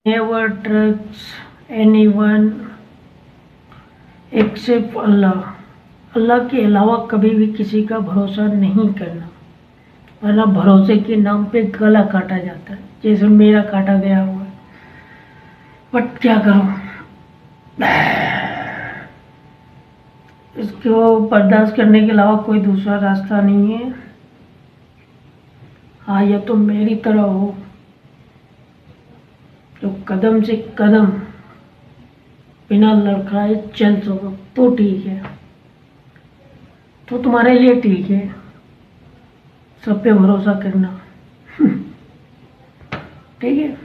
Never trust anyone accept अल्लाह। अल्लाह के अलावा कभी भी किसी का भरोसा नहीं करना, वरना भरोसे के नाम पे गला काटा जाता है, जैसे मेरा काटा गया हुआ है। बट क्या करूं, इसको बर्दाश्त करने के अलावा कोई दूसरा रास्ता नहीं है। हाँ, या तो मेरी तरह हो जो कदम से कदम बिना लड़खड़ाए चल सको तो ठीक है, तो तुम्हारे लिए ठीक है सब पे भरोसा करना। ठीक है,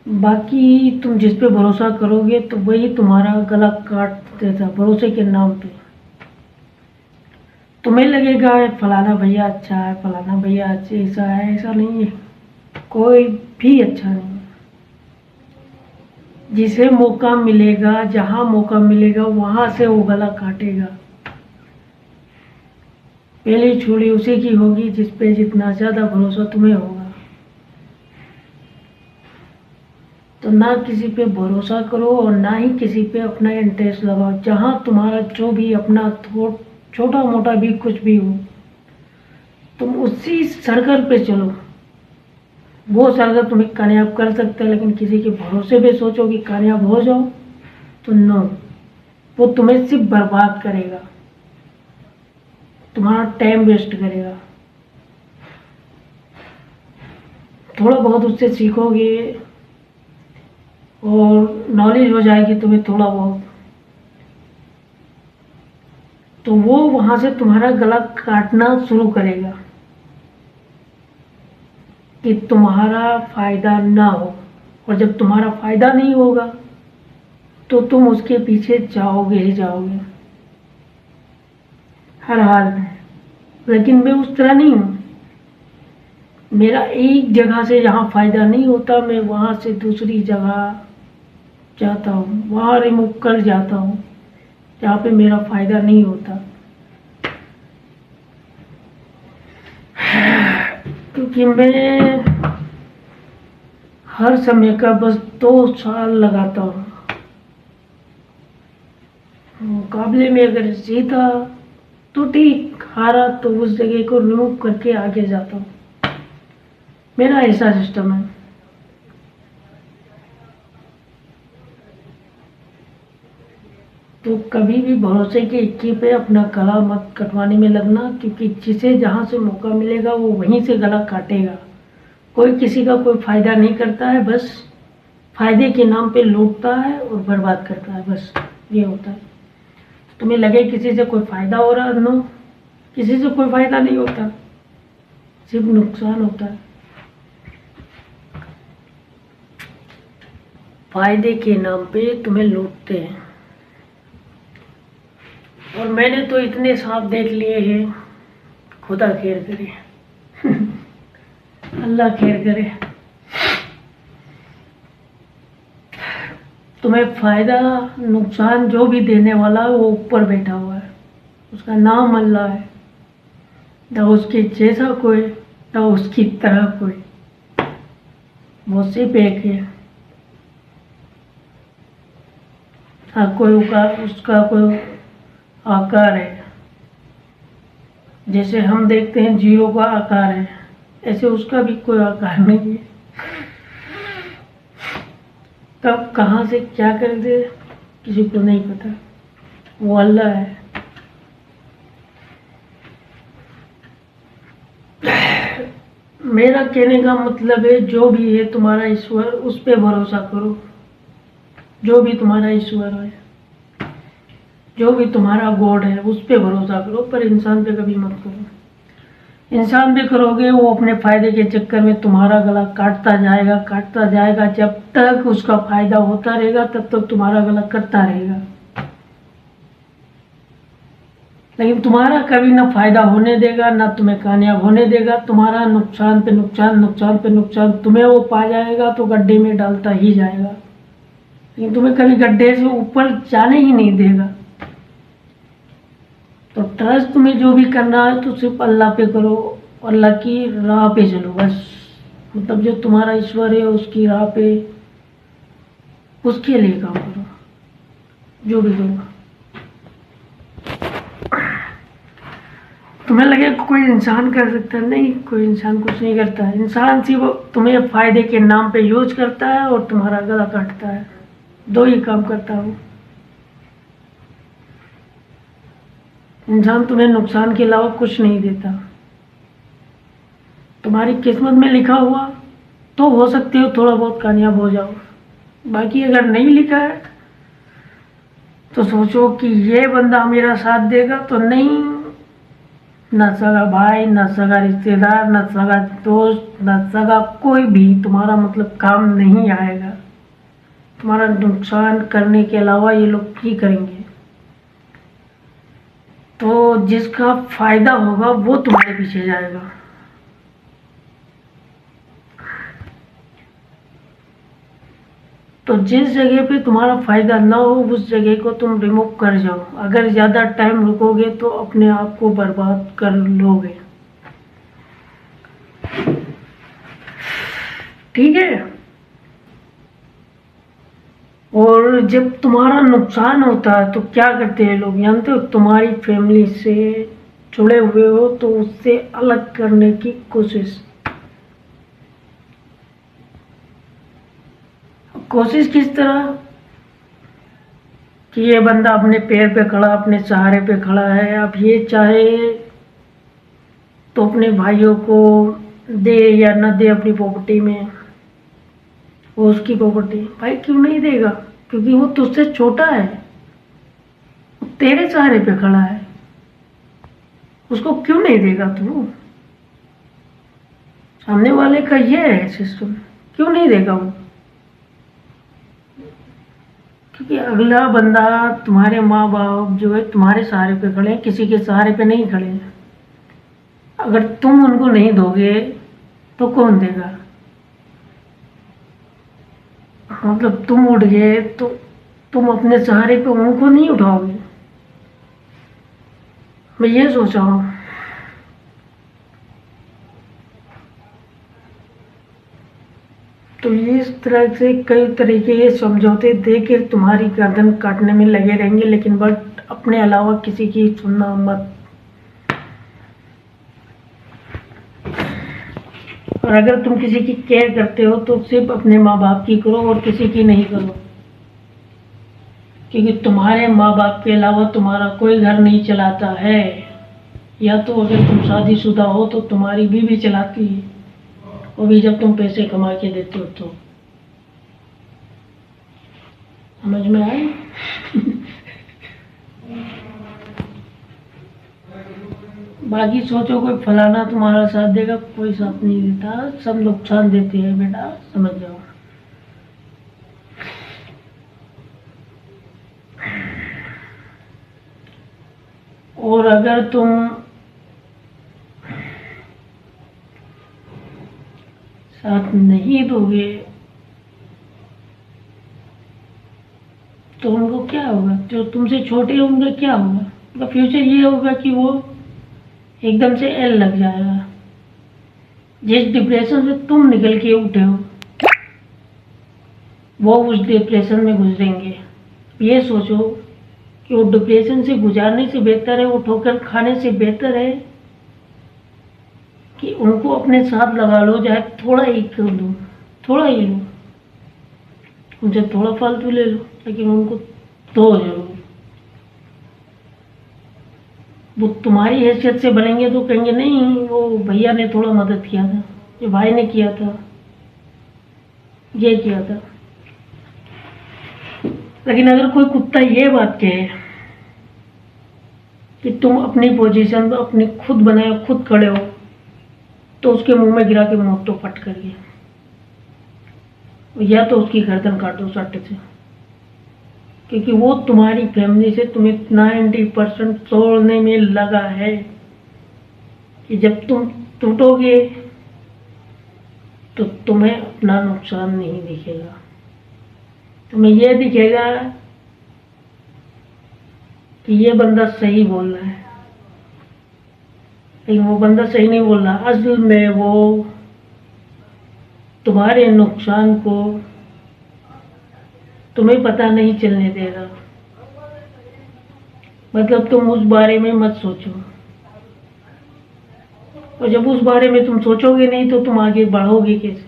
बाकी तुम जिस पे भरोसा करोगे तो वही तुम्हारा गला काट देता भरोसे के नाम पे। तुम्हें लगेगा फलाना भैया अच्छा है, फलाना भैया अच्छा ऐसा है, ऐसा नहीं है, कोई भी अच्छा नहीं है। जिसे मौका मिलेगा, जहां मौका मिलेगा वहां से वो गला काटेगा। पहली छुरी उसी की होगी जिस पे जितना ज्यादा भरोसा तुम्हें होगा। तो ना किसी पे भरोसा करो और ना ही किसी पे अपना इंटरेस्ट लगाओ। जहां तुम्हारा जो भी अपना छोटा मोटा भी कुछ भी हो, तुम उसी सर्कल पे चलो। वो सर्कल तुम्हें कामयाब कर सकता है, लेकिन किसी के भरोसे पे सोचो कि कामयाब हो जाओ तो नो, वो तुम्हें सिर्फ बर्बाद करेगा, तुम्हारा टाइम वेस्ट करेगा। थोड़ा बहुत उससे सीखोगे और नॉलेज हो जाएगी तुम्हें थोड़ा बहुत, तो वो वहां से तुम्हारा गला काटना शुरू करेगा कि तुम्हारा फायदा ना हो। और जब तुम्हारा फायदा नहीं होगा तो तुम उसके पीछे जाओगे ही जाओगे हर हाल में। लेकिन मैं उस तरह नहीं हूं। मेरा एक जगह से जहां फायदा नहीं होता मैं वहां से दूसरी जगह जाता हूँ, वहां रिमूव कर जाता हूँ जहाँ पे मेरा फायदा नहीं होता। क्योंकि मैं हर समय का बस 2 साल लगाता हूँ। मुकाबले में अगर जीता तो ठीक, हारा तो उस जगह को रिमूव करके आगे जाता हूँ। मेरा ऐसा सिस्टम है। तो कभी भी भरोसे के इक्के पे अपना गला मत कटवाने में लगना, क्योंकि जिसे जहां से मौका मिलेगा वो वहीं से गला काटेगा। कोई किसी का कोई फायदा नहीं करता है, बस फायदे के नाम पे लूटता है और बर्बाद करता है, बस ये होता है। तुम्हें लगे किसी से कोई फायदा हो रहा है, नो, किसी से कोई फायदा नहीं होता, सिर्फ नुकसान होता है। फायदे के नाम पे तुम्हें लूटते हैं। और मैंने तो इतने सांप देख लिए हैं, खुदा खैर करे। अल्लाह खैर करे। तुम्हें फायदा नुकसान जो भी देने वाला है वो ऊपर बैठा हुआ है, उसका नाम अल्लाह है। ना उसके जैसा कोई, ना उसकी तरह कोई, वो सिर्फ एक है। हाँ, कोई उसका कोई आकार है, जैसे हम देखते हैं जीरो का आकार है, ऐसे उसका भी कोई आकार नहीं है। कब कहाँ से क्या कर दे किसी को नहीं पता, वो अल्लाह है। मेरा कहने का मतलब है जो भी है तुम्हारा ईश्वर, उस पे भरोसा करो। जो भी तुम्हारा ईश्वर है, जो भी तुम्हारा गॉड है, उस पे भरोसा करो, पर इंसान पे कभी मत करो। इंसान पे करोगे वो अपने फायदे के चक्कर में तुम्हारा गला काटता जाएगा, काटता जाएगा। जब तक उसका फायदा होता रहेगा तब तक तुम्हारा गला कटता रहेगा। लेकिन तुम्हारा कभी ना फायदा होने देगा, ना तुम्हें कामयाब होने देगा। तुम्हारा नुकसान पे नुकसान, नुकसान पे नुकसान, तुम्हें वो पा जाएगा तो गड्ढे में डालता ही जाएगा, लेकिन तुम्हें कभी गड्ढे से ऊपर जाने ही नहीं देगा। तो ट्रस्ट तुम्हें जो भी करना है तो सिर्फ अल्लाह पे करो, अल्लाह की राह पे चलो बस। मतलब जो तुम्हारा ईश्वर है उसकी राह पे, उसके लिए काम करो, जो भी करो। तुम्हें लगे कोई इंसान कर सकता है, नहीं, कोई इंसान कुछ नहीं करता है। इंसान सिर्फ तुम्हें फायदे के नाम पे यूज करता है और तुम्हारा गला काटता है, दो ही काम करता है वो। इंसान तुम्हें नुकसान के अलावा कुछ नहीं देता। तुम्हारी किस्मत में लिखा हुआ तो हो सकते हो थोड़ा बहुत कामयाब हो जाओ, बाकी अगर नहीं लिखा है तो सोचो कि ये बंदा मेरा साथ देगा तो नहीं, न सगा भाई, न सगा रिश्तेदार, न सगा दोस्त, न सगा कोई भी तुम्हारा मतलब काम नहीं आएगा। तुम्हारा नुकसान करने के अलावा ये लोग ही करेंगे। तो जिसका फायदा होगा वो तुम्हारे पीछे जाएगा। तो जिस जगह पे तुम्हारा फायदा ना हो उस जगह को तुम रिमूव कर जाओ। अगर ज्यादा टाइम रुकोगे तो अपने आप को बर्बाद कर लोगे। ठीक है। और जब तुम्हारा नुकसान होता है तो क्या करते हैं लोग जानते हो? तुम्हारी फैमिली से जुड़े हुए हो तो उससे अलग करने की कोशिश। कोशिश किस तरह कि ये बंदा अपने पैर पे खड़ा, अपने सहारे पे खड़ा है, अब ये चाहे तो अपने भाइयों को दे या न दे अपनी प्रॉपर्टी में, वो उसकी प्रॉपर्टी। भाई क्यों नहीं देगा? क्योंकि वो तुझसे छोटा है, वो तेरे सहारे पे खड़ा है, उसको क्यों नहीं देगा तू? सामने वाले का ये है सिस्टम, क्यों नहीं देगा वो? क्योंकि अगला बंदा, तुम्हारे माँ बाप जो है तुम्हारे सहारे पे खड़े हैं, किसी के सहारे पे नहीं खड़े हैं। अगर तुम उनको नहीं दोगे तो कौन देगा? मतलब तुम उठ गए तो तुम अपने सहारे पे उनको नहीं उठाओगे। मैं ये सोचा हूँ। तो इस तरह से कई तरीके के समझौते देकर तुम्हारी गर्दन काटने में लगे रहेंगे, लेकिन बट अपने अलावा किसी की सुनना मत। और अगर तुम किसी की केयर करते हो तो सिर्फ अपने माँ बाप की करो और किसी की नहीं करो। क्योंकि तुम्हारे माँ बाप के अलावा तुम्हारा कोई घर नहीं चलाता है। या तो अगर तुम शादीशुदा हो तो तुम्हारी बीवी चलाती है, वो भी जब तुम पैसे कमा के देते हो तो। समझ में आई? बाकी सोचो कोई फलाना तुम्हारा साथ देगा, कोई साथ नहीं देता, सब नुकसान देते हैं बेटा, समझ जाओ। और अगर तुम साथ नहीं दोगे तो उनको क्या होगा? जो तुमसे छोटे होंगे क्या होगा? उनका फ्यूचर ये होगा कि वो एकदम से एल लग जाएगा। जिस डिप्रेशन से तुम निकल के उठे हो वो उस डिप्रेशन में गुजरेंगे। ये सोचो कि वो डिप्रेशन से गुजारने से बेहतर है, वो ठोकर खाने से बेहतर है कि उनको अपने साथ लगा लो, चाहे थोड़ा ही कर लो, थोड़ा ही लो, उनसे थोड़ा फालतू ले लो, लेकिन उनको दो जरूर। वो तुम्हारी हैसियत से बनेंगे तो कहेंगे नहीं वो भैया ने थोड़ा मदद किया था, ये भाई ने किया था, ये किया था। लेकिन अगर कोई कुत्ता ये बात कहे कि तुम अपनी पोजीशन अपनी खुद बनाए, खुद खड़े हो, तो उसके मुंह में गिरा के मौत तो फट करिए, या तो उसकी गर्दन काटो सट्टे से। क्योंकि वो तुम्हारी फैमिली से तुम्हें 90% तोड़ने में लगा है कि जब तुम टूटोगे तो तुम्हें अपना नुकसान नहीं दिखेगा, तुम्हें यह दिखेगा कि ये बंदा सही बोल रहा है, लेकिन वो बंदा सही नहीं बोल रहा। असल में वो तुम्हारे नुकसान को तुम्हें पता नहीं चलने देगा। मतलब तुम उस बारे में मत सोचो, और जब उस बारे में तुम सोचोगे नहीं तो तुम आगे बढ़ोगे कैसे?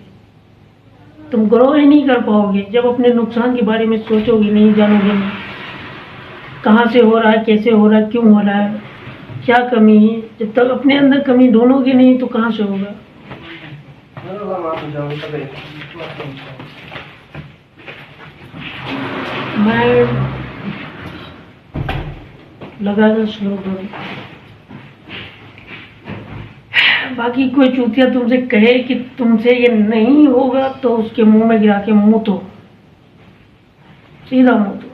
तुम ग्रो ही नहीं कर पाओगे जब अपने नुकसान के बारे में सोचोगे नहीं, जानोगे नहीं कहाँ से हो रहा है, कैसे हो रहा है, क्यों हो रहा है, क्या कमी है। जब तक अपने अंदर कमी ढूंढोगे नहीं तो कहाँ से होगा? मैं लगातार स्लो करूँ। बाकी कोई चूतिया तुमसे कहे कि तुमसे ये नहीं होगा तो उसके मुंह में गिरा के मुंह तो सीधा मुंह तो